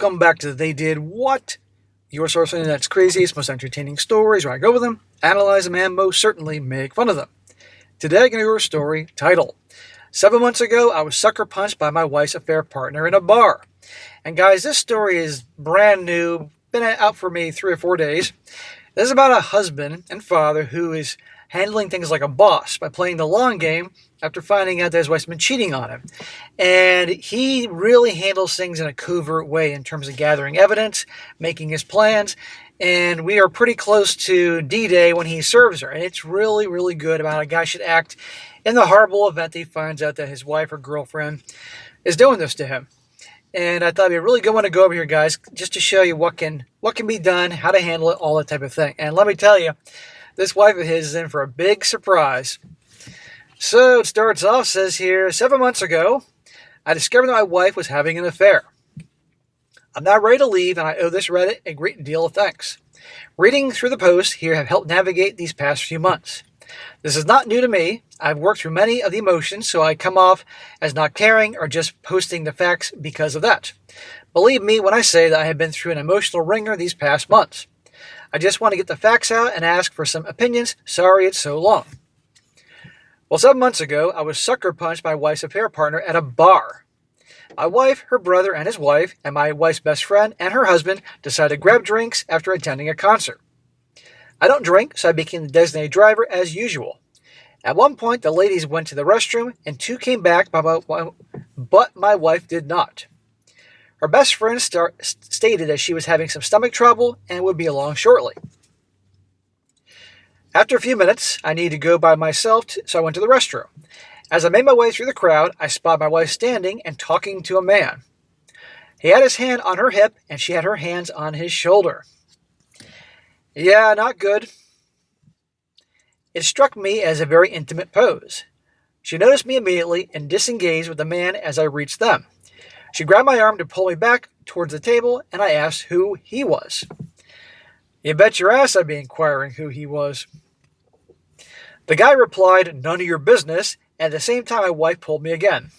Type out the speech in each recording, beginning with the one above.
Welcome back to They Did What? Your source for the internet's craziest, most entertaining stories, where I go with them, analyze them, and most certainly make fun of them. Today I'm going to do a story titled, 7 months ago, I was sucker punched by my wife's affair partner in a bar. And guys, this story is brand new, been out for me 3 or 4 days. This is about a husband and father who is handling things like a boss by playing the long game after finding out that his wife's been cheating on him. And he really handles things in a covert way in terms of gathering evidence, making his plans, and we are pretty close to D-Day when he serves her. And it's really, really good about how a guy should act in the horrible event that he finds out that his wife or girlfriend is doing this to him. And I thought it'd be a really good one to go over here, guys, just to show you what can be done, how to handle it, all that type of thing. And let me tell you, this wife of his is in for a big surprise. So it starts off, says here, 7 months ago, I discovered that my wife was having an affair. I'm now ready to leave, and I owe this Reddit a great deal of thanks. Reading through the posts here have helped navigate these past few months. This is not new to me. I've worked through many of the emotions, so I come off as not caring or just posting the facts because of that. Believe me when I say that I have been through an emotional ringer these past months. I just want to get the facts out and ask for some opinions. Sorry it's so long. Well, 7 months ago, I was sucker punched by my wife's affair partner at a bar. My wife, her brother, and his wife, and my wife's best friend and her husband decided to grab drinks after attending a concert. I don't drink, so I became the designated driver as usual. At one point, the ladies went to the restroom, and 2 came back, but my wife did not. Her best friend stated that she was having some stomach trouble and would be along shortly. After a few minutes, I needed to go by myself, so I went to the restroom. As I made my way through the crowd, I spotted my wife standing and talking to a man. He had his hand on her hip, and she had her hands on his shoulder. Yeah, not good. It struck me as a very intimate pose. She noticed me immediately and disengaged with the man as I reached them. She grabbed my arm to pull me back towards the table, and I asked who he was. You bet your ass I'd be inquiring who he was. The guy replied, none of your business, and at the same time my wife pulled me again.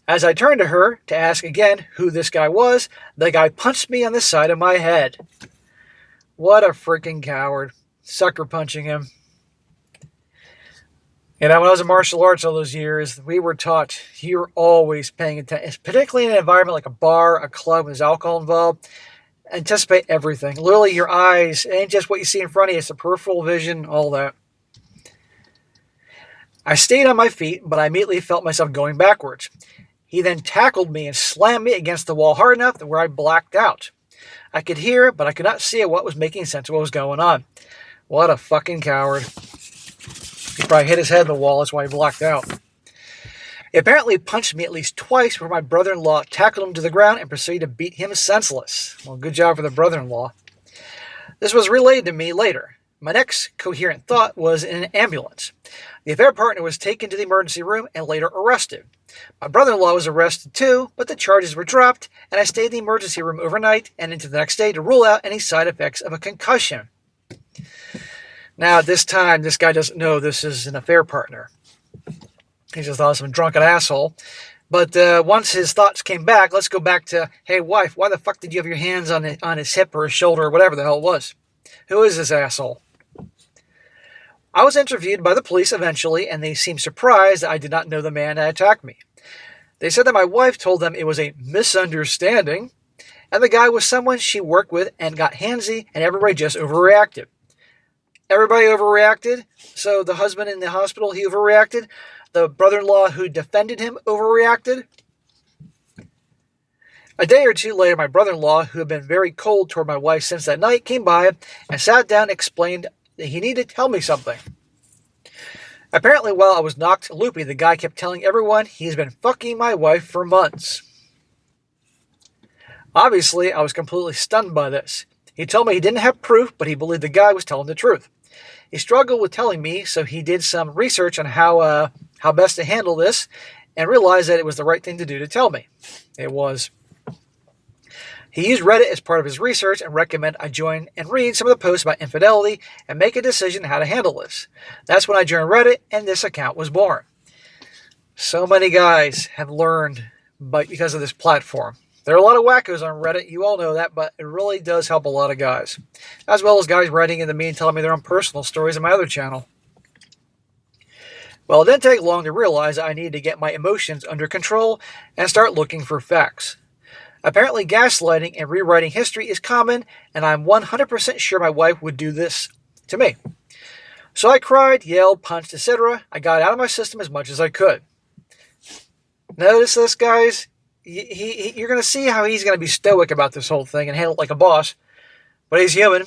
As I turned to her to ask again who this guy was, the guy punched me on the side of my head. What a freaking coward. Sucker punching him. You know, when I was in martial arts all those years, we were taught you're always paying attention, particularly in an environment like a bar, a club, with alcohol involved. Anticipate everything. Literally, your eyes, it ain't just what you see in front of you, it's the peripheral vision, all that. I stayed on my feet, but I immediately felt myself going backwards. He then tackled me and slammed me against the wall hard enough that where I blacked out. I could hear, but I could not see what was making sense of what was going on. What a fucking coward. He probably hit his head in the wall, that's why he blacked out. He apparently punched me at least twice before my brother-in-law tackled him to the ground and proceeded to beat him senseless. Well, good job for the brother-in-law. This was relayed to me later. My next coherent thought was in an ambulance. The affair partner was taken to the emergency room and later arrested. My brother-in-law was arrested too, but the charges were dropped, and I stayed in the emergency room overnight and into the next day to rule out any side effects of a concussion. Now, at this time, this guy doesn't know this is an affair partner. He just thought it was some drunken asshole. But once his thoughts came back, let's go back to, hey, wife, why the fuck did you have your hands on his hip or his shoulder or whatever the hell it was? Who is this asshole? I was interviewed by the police eventually, and they seemed surprised that I did not know the man that attacked me. They said that my wife told them it was a misunderstanding, and the guy was someone she worked with and got handsy, and everybody just overreacted. Everybody overreacted, so the husband in the hospital, he overreacted. The brother-in-law who defended him overreacted. A day or two later, my brother-in-law, who had been very cold toward my wife since that night, came by and sat down and explained that he needed to tell me something. Apparently, while I was knocked loopy, the guy kept telling everyone he's been fucking my wife for months. Obviously, I was completely stunned by this. He told me he didn't have proof, but he believed the guy was telling the truth. He struggled with telling me, so he did some research on how best to handle this and realized that it was the right thing to do to tell me. It was. He used Reddit as part of his research and recommended I join and read some of the posts about infidelity and make a decision how to handle this. That's when I joined Reddit and this account was born. So many guys have learned because of this platform. There are a lot of wackos on Reddit, you all know that, but it really does help a lot of guys. As well as guys writing into me and telling me their own personal stories on my other channel. Well, it didn't take long to realize I needed to get my emotions under control and start looking for facts. Apparently, gaslighting and rewriting history is common, and I'm 100% sure my wife would do this to me. So I cried, yelled, punched, etc. I got it out of my system as much as I could. Notice this, guys? You're going to see how he's going to be stoic about this whole thing and handle it like a boss. But he's human.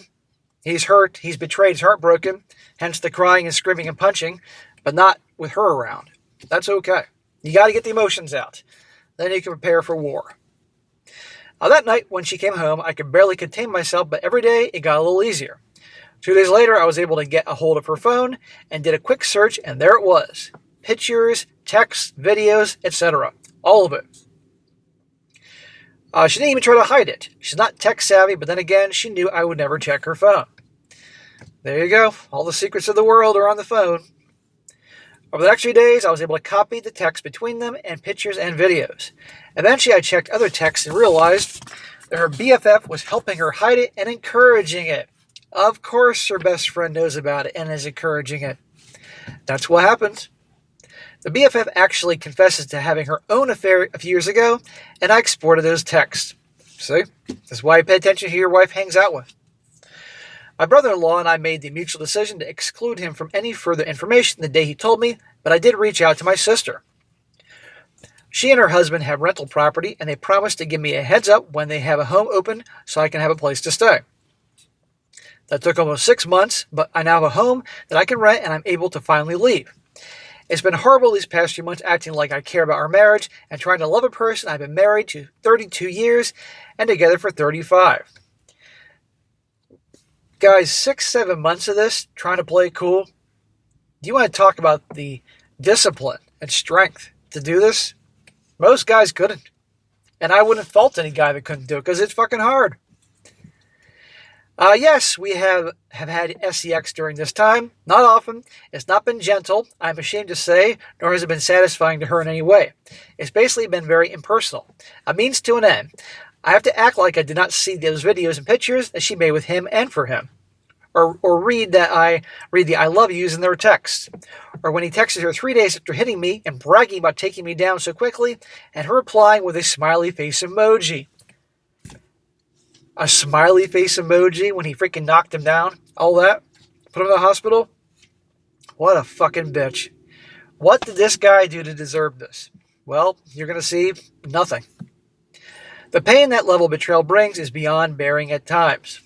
He's hurt. He's betrayed. He's heartbroken. Hence the crying and screaming and punching. But not with her around. That's okay. You got to get the emotions out. Then you can prepare for war. That night, when she came home, I could barely contain myself, but every day it got a little easier. 2 days later, I was able to get a hold of her phone and did a quick search, and there it was. Pictures, texts, videos, etc. All of it. She didn't even try to hide it. She's not tech savvy, but then again, she knew I would never check her phone. There you go. All the secrets of the world are on the phone. Over the next few days, I was able to copy the text between them and pictures and videos. Eventually, I checked other texts and realized that her BFF was helping her hide it and encouraging it. Of course, her best friend knows about it and is encouraging it. That's what happens. The BFF actually confesses to having her own affair a few years ago, and I exported those texts. See? That's why you pay attention to who your wife hangs out with. My brother-in-law and I made the mutual decision to exclude him from any further information the day he told me, but I did reach out to my sister. She and her husband have rental property, and they promised to give me a heads up when they have a home open so I can have a place to stay. That took almost 6 months, but I now have a home that I can rent, and I'm able to finally leave. It's been horrible these past few months acting like I care about our marriage and trying to love a person I've been married to 32 years and together for 35. Guys, 6-7 months of this, trying to play cool. Do you want to talk about the discipline and strength to do this? Most guys couldn't. And I wouldn't fault any guy that couldn't do it because it's fucking hard. Yes, we have had sex during this time. Not often. It's not been gentle, I'm ashamed to say, nor has it been satisfying to her in any way. It's basically been very impersonal. A means to an end. I have to act like I did not see those videos and pictures that she made with him and for him. Or read the I love yous in their texts. Or when he texted her 3 days after hitting me and bragging about taking me down so quickly, and her replying with a smiley face emoji. A smiley face emoji when he freaking knocked him down. All that. Put him in the hospital. What a fucking bitch. What did this guy do to deserve this? Well, you're going to see nothing. The pain that level of betrayal brings is beyond bearing at times.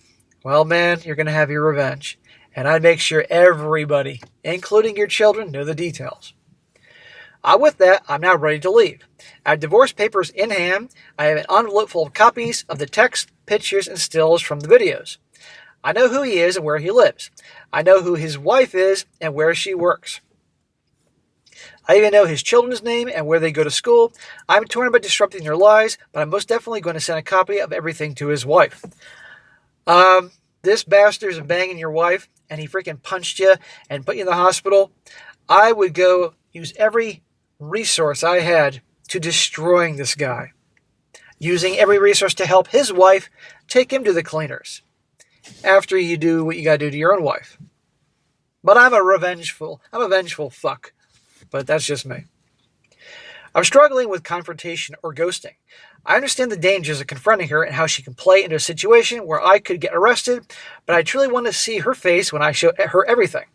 Well, man, you're going to have your revenge. And I'd make sure everybody, including your children, know the details. With that, I'm now ready to leave. I have divorce papers in hand. I have an envelope full of copies of the text, pictures, and stills from the videos. I know who he is and where he lives. I know who his wife is and where she works. I even know his children's name and where they go to school. I'm torn about disrupting their lives, but I'm most definitely going to send a copy of everything to his wife. This bastard's banging your wife, and he freaking punched you and put you in the hospital. I would go use every resource I had to destroying this guy. Using every resource to help his wife take him to the cleaners. After you do what you gotta do to your own wife. But I'm a vengeful fuck. But that's just me. I'm struggling with confrontation or ghosting. I understand the dangers of confronting her and how she can play into a situation where I could get arrested, but I truly want to see her face when I show her everything.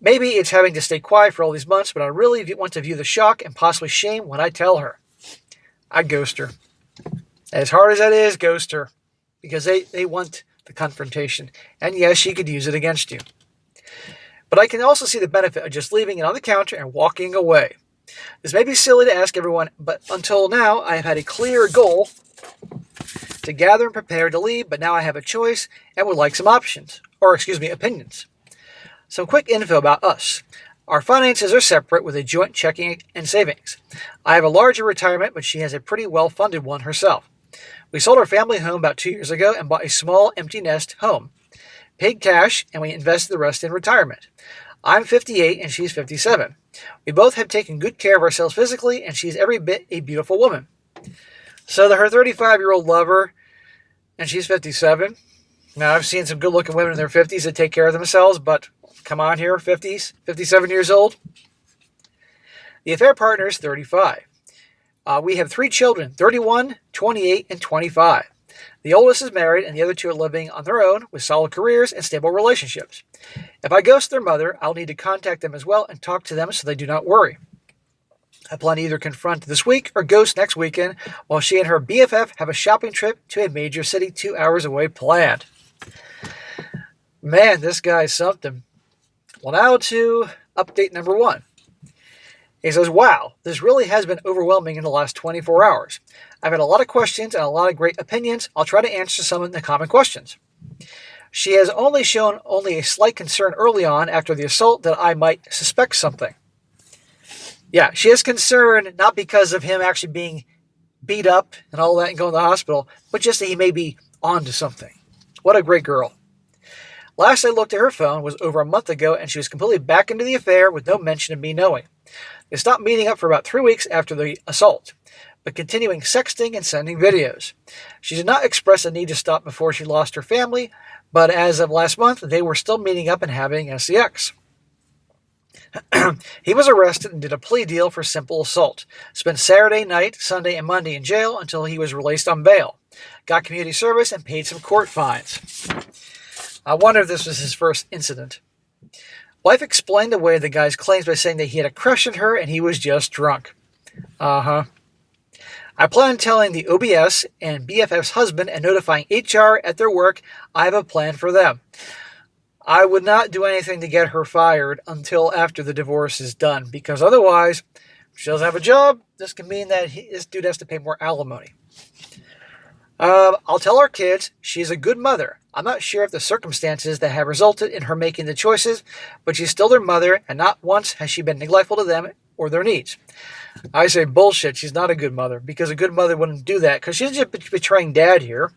Maybe it's having to stay quiet for all these months, but I really want to view the shock and possibly shame when I tell her. I ghost her. As hard as that is, ghost her. Because they want the confrontation. And yes, she could use it against you. But I can also see the benefit of just leaving it on the counter and walking away. This may be silly to ask everyone, but until now, I have had a clear goal to gather and prepare to leave, but now I have a choice and would like some opinions. Some quick info about us. Our finances are separate with a joint checking and savings. I have a larger retirement, but she has a pretty well-funded one herself. We sold our family home about 2 years ago and bought a small empty nest home. Paid cash, and we invested the rest in retirement. I'm 58 and she's 57. We both have taken good care of ourselves physically, and she's every bit a beautiful woman. So her 35-year-old lover, and she's 57. Now, I've seen some good-looking women in their 50s that take care of themselves, but come on here, 50s, 57 years old. The affair partner is 35. We have 3 children, 31, 28, and 25. The oldest is married, and the other 2 are living on their own with solid careers and stable relationships. If I ghost their mother, I'll need to contact them as well and talk to them so they do not worry. I plan to either confront this week or ghost next weekend while she and her BFF have a shopping trip to a major city 2 hours away planned. Man, this guy's something. Well, now to update number 1. He says, wow, this really has been overwhelming in the last 24 hours. I've had a lot of questions and a lot of great opinions. I'll try to answer some of the common questions. She has only shown a slight concern early on after the assault that I might suspect something. Yeah, she has concern not because of him actually being beat up and all that and going to the hospital, but just that he may be on to something. What a great girl. Last I looked at her phone was over a month ago, and she was completely back into the affair with no mention of me knowing. They stopped meeting up for about 3 weeks after the assault, but continuing sexting and sending videos. She did not express a need to stop before she lost her family, but as of last month, they were still meeting up and having sex. He was arrested and did a plea deal for simple assault. Spent Saturday night, Sunday, and Monday in jail until he was released on bail. Got community service and paid some court fines. I wonder if this was his first incident. Wife explained away the guy's claims by saying that he had a crush on her and he was just drunk. I plan on telling the OBS and BFF's husband and notifying HR at their work. I have a plan for them. I would not do anything to get her fired until after the divorce is done, because otherwise, if she doesn't have a job, this can mean that this dude has to pay more alimony. I'll tell our kids she's a good mother. I'm not sure of the circumstances that have resulted in her making the choices, but she's still their mother, and not once has she been neglectful to them or their needs. I say bullshit, she's not a good mother, because a good mother wouldn't do that, because she's just betraying dad here.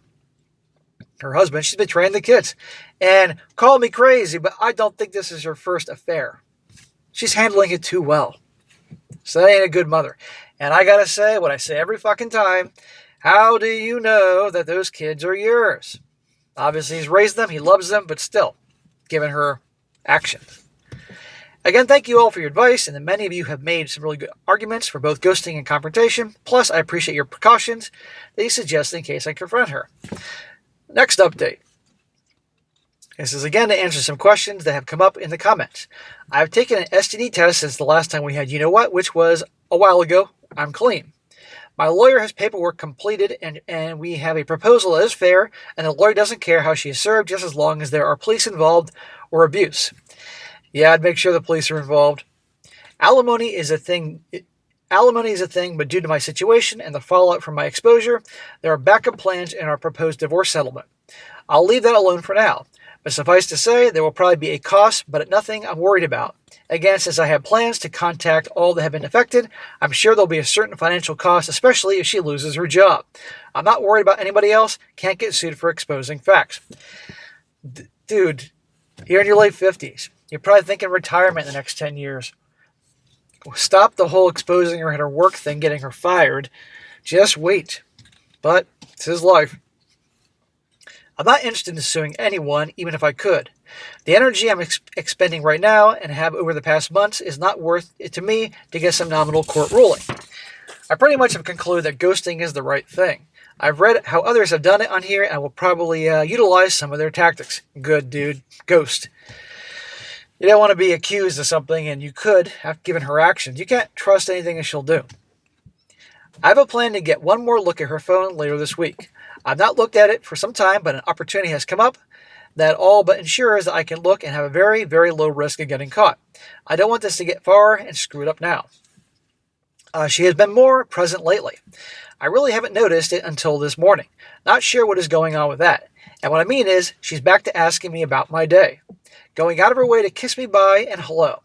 Her husband, she's betraying the kids. And call me crazy, but I don't think this is her first affair. She's handling it too well. So that ain't a good mother. And I gotta say what I say every fucking time. How do you know that those kids are yours? Obviously, he's raised them, he loves them, but still, given her actions. Again, thank you all for your advice, and many of you have made some really good arguments for both ghosting and confrontation. Plus, I appreciate your precautions that you suggest in case I confront her. Next update. This is again to answer some questions that have come up in the comments. I've taken an STD test since the last time we had You Know What, which was a while ago. I'm clean. My lawyer has paperwork completed, and we have a proposal that is fair, and the lawyer doesn't care how she is served, just as long as there are police involved or abuse. Yeah, I'd make sure the police are involved. Alimony is a thing, but due to my situation and the fallout from my exposure, there are backup plans in our proposed divorce settlement. I'll leave that alone for now, but suffice to say, there will probably be a cost, but nothing I'm worried about. Again, since I have plans to contact all that have been affected, I'm sure there'll be a certain financial cost, especially if she loses her job. I'm not worried about anybody else, can't get sued for exposing facts. Dude, you're in your late 50s. You're probably thinking retirement in the next 10 years. Stop the whole exposing her at her work thing, getting her fired. Just wait. But it's his life. I'm not interested in suing anyone, even if I could. The energy I'm expending right now and have over the past months is not worth it to me to get some nominal court ruling. I pretty much have concluded that ghosting is the right thing. I've read how others have done it on here and will probably utilize some of their tactics. Good, dude. Ghost. You don't want to be accused of something, and you could have given her actions. You can't trust anything that she'll do. I have a plan to get one more look at her phone later this week. I've not looked at it for some time, but an opportunity has come up that all but ensures that I can look and have a very, very low risk of getting caught. I don't want this to get far and screwed up now. She has been more present lately. I really haven't noticed it until this morning. Not sure what is going on with that. And what I mean is, she's back to asking me about my day. Going out of her way to kiss me bye and hello.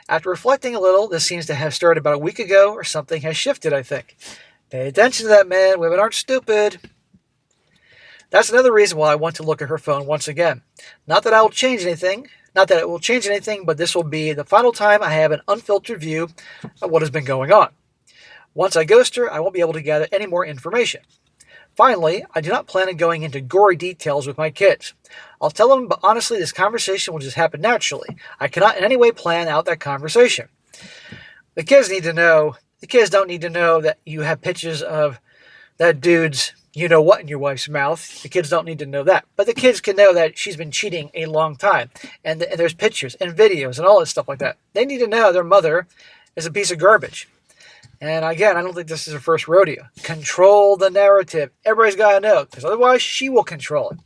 After reflecting a little, this seems to have started about a week ago, or something has shifted, I think. Pay attention to that, man. Women aren't stupid. That's another reason why I want to look at her phone once again. Not that it will change anything, but this will be the final time I have an unfiltered view of what has been going on. Once I ghost her, I won't be able to gather any more information. Finally, I do not plan on going into gory details with my kids. I'll tell them, but honestly, this conversation will just happen naturally. I cannot in any way plan out that conversation. The kids need to know. The kids don't need to know that you have pictures of that dude's you-know-what in your wife's mouth. The kids don't need to know that. But the kids can know that she's been cheating a long time. And there's pictures and videos and all this stuff like that. They need to know their mother is a piece of garbage. And again, I don't think this is her first rodeo. Control the narrative. Everybody's got to know, because otherwise she will control it.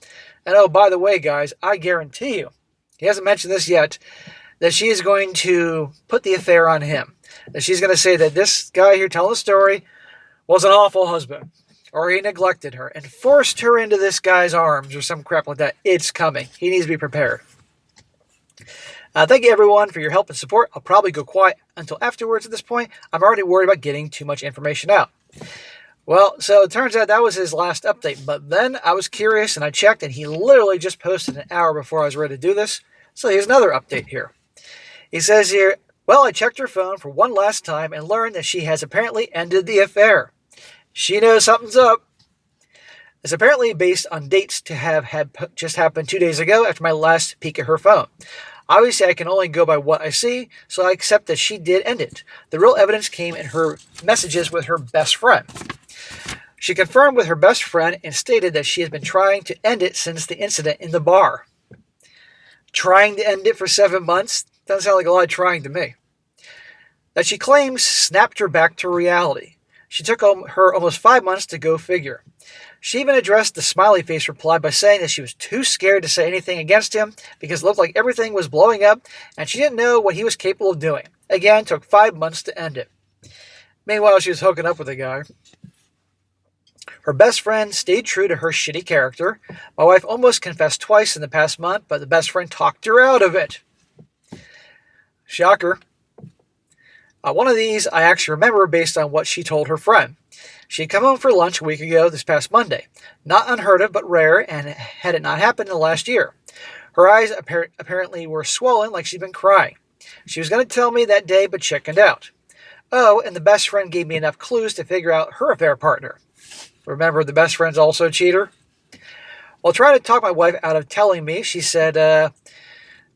And oh, by the way, guys, I guarantee you, he hasn't mentioned this yet, that she is going to put the affair on him. That she's going to say that this guy here telling the story was an awful husband, or he neglected her and forced her into this guy's arms or some crap like that. It's coming. He needs to be prepared. Thank you, everyone, for your help and support. I'll probably go quiet until afterwards at this point. I'm already worried about getting too much information out. Well, so it turns out that was his last update. But then I was curious, and I checked, and he literally just posted an hour before I was ready to do this. So here's another update here. He says here, well, I checked her phone for one last time and learned that she has apparently ended the affair. She knows something's up. It's apparently based on dates to have had just happened 2 days ago after my last peek at her phone. Obviously, I can only go by what I see, so I accept that she did end it. The real evidence came in her messages with her best friend. She confirmed with her best friend and stated that she has been trying to end it since the incident in the bar. Trying to end it for 7 months? Doesn't sound like a lot of trying to me. That she claims snapped her back to reality. She took her almost 5 months to go figure. She even addressed the smiley face reply by saying that she was too scared to say anything against him because it looked like everything was blowing up and she didn't know what he was capable of doing. Again, took 5 months to end it. Meanwhile, she was hooking up with a guy. Her best friend stayed true to her shitty character. My wife almost confessed twice in the past month, but the best friend talked her out of it. Shocker. One of these I actually remember based on what she told her friend. She had come home for lunch a week ago this past Monday. Not unheard of, but rare, and had it not happened in the last year. Her eyes apparently were swollen like she'd been crying. She was going to tell me that day, but chickened out. Oh, and the best friend gave me enough clues to figure out her affair partner. Remember, the best friend's also a cheater? While trying to talk my wife out of telling me, she said,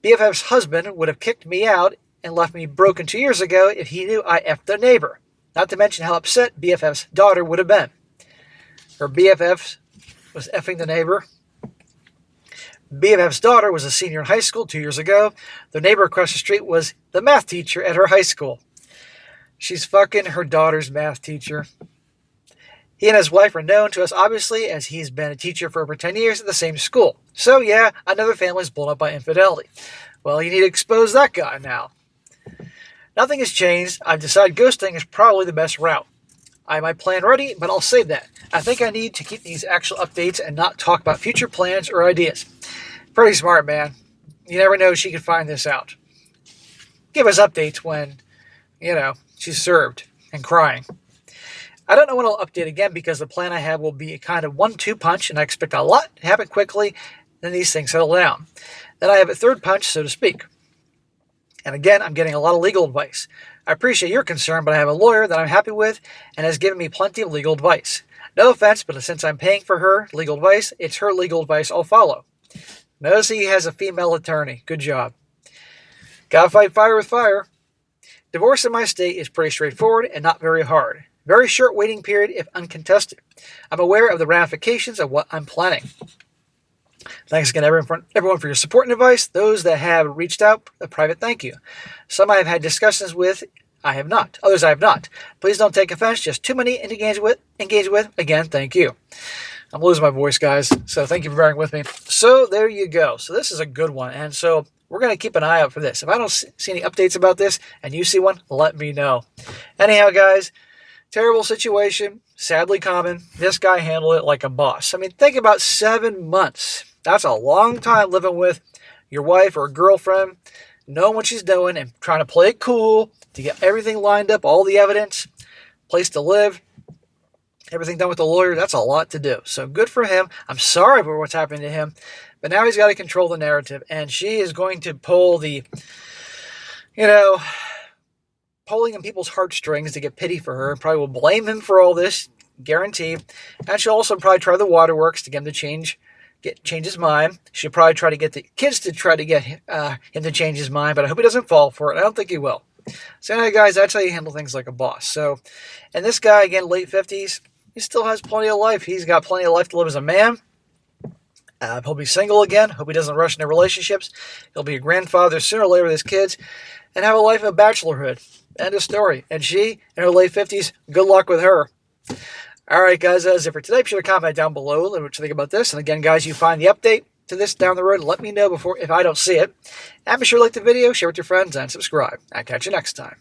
BFF's husband would have kicked me out and left me broken 2 years ago if he knew I effed the neighbor. Not to mention how upset BFF's daughter would have been. Her BFF was effing the neighbor. BFF's daughter was a senior in high school 2 years ago. The neighbor across the street was the math teacher at her high school. She's fucking her daughter's math teacher. He and his wife are known to us, obviously, as he's been a teacher for over 10 years at the same school. So, yeah, another family's blown up by infidelity. Well, you need to expose that guy now. Nothing has changed. I've decided ghosting is probably the best route. I have my plan ready, but I'll save that. I think I need to keep these actual updates and not talk about future plans or ideas. Pretty smart, man. You never know, she could find this out. Give us updates when, she's served and crying. I don't know when I'll update again because the plan I have will be a kind of 1-2 punch, and I expect a lot to happen quickly, then these things settle down. Then I have a third punch, so to speak. And again, I'm getting a lot of legal advice. I appreciate your concern, but I have a lawyer that I'm happy with and has given me plenty of legal advice. No offense, but since I'm paying for her legal advice, it's her legal advice I'll follow. Notice he has a female attorney. Good job. Gotta fight fire with fire. Divorce in my state is pretty straightforward and not very hard. Very short waiting period if uncontested. I'm aware of the ramifications of what I'm planning. Thanks again, everyone, for your support and advice. Those that have reached out, a private thank you. Some I have had discussions with, I have not. Others I have not. Please don't take offense. Just too many to engage with. Again, thank you. I'm losing my voice, guys, so thank you for bearing with me. So there you go. So this is a good one, and so we're going to keep an eye out for this. If I don't see any updates about this and you see one, let me know. Anyhow, guys, terrible situation, sadly common. This guy handled it like a boss. I mean, think about 7 months. That's a long time living with your wife or girlfriend, knowing what she's doing and trying to play it cool to get everything lined up, all the evidence, place to live, everything done with the lawyer. That's a lot to do. So good for him. I'm sorry for what's happening to him, but now he's got to control the narrative, and she is going to pull the, pulling on people's heartstrings to get pity for her, and probably will blame him for all this, guaranteed. And she'll also probably try the waterworks to get him to change his mind. She'll probably try to get the kids to try to get him to change his mind, but I hope he doesn't fall for it. I don't think he will. So anyway, guys, that's how you handle things like a boss. So, and this guy, again, late 50s, he still has plenty of life. He's got plenty of life to live as a man. He'll be single again. Hope he doesn't rush into relationships. He'll be a grandfather sooner or later with his kids and have a life of bachelorhood. End of story. And she, in her late 50s, good luck with her. All right, guys, that's it for today. Be sure to comment down below what you think about this. And again, guys, you find the update to this down the road. Let me know if I don't see it. And be sure to like the video, share with your friends, and subscribe. I'll catch you next time.